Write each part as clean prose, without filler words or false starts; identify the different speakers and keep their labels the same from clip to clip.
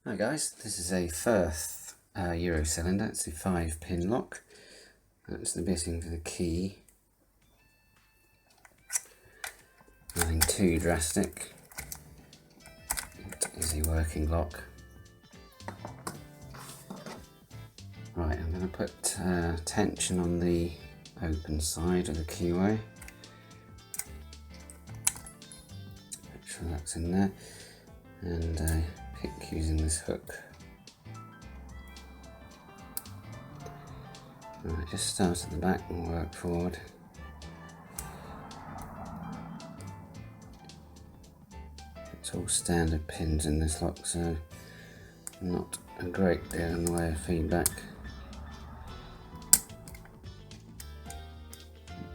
Speaker 1: Hi guys, this is a Firth Euro cylinder. It's a 5-pin lock. That's the bitting for the key. Nothing too drastic. It is a working lock. Right, I'm going to put tension on the open side of the keyway. Make sure that's in there. And pick using this hook. Right, just start at the back and work forward. It's all standard pins in this lock, so not a great deal in the way of feedback.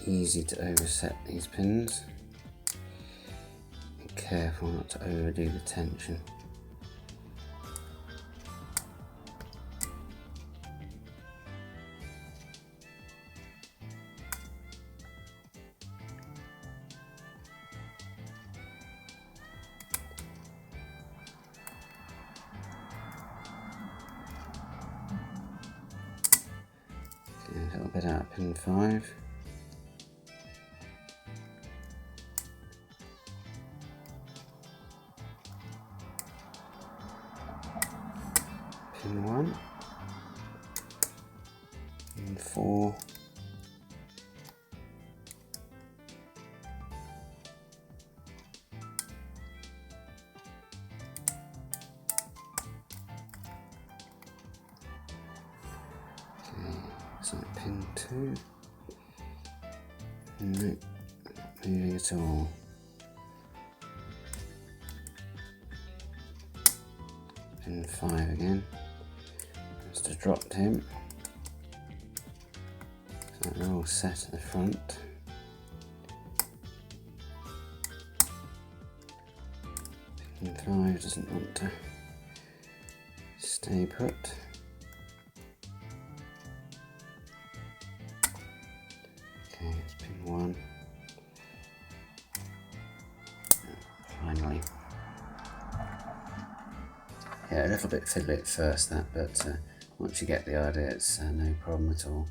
Speaker 1: Easy to overset these pins. Be careful not to overdo the tension. A little bit out of pin 5. Pin 1. Pin 4. So pin 2. No, not moving at all. Pin 5 again. Just to drop him. So they're all set at the front. Pin 5 doesn't want to stay put. Okay, it's pin 1. Finally. Yeah, a little bit fiddly at first that, but once you get the idea, it's no problem at all.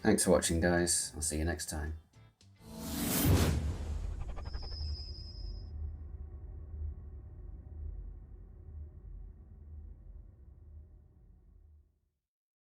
Speaker 1: Thanks for watching guys, I'll see you next time.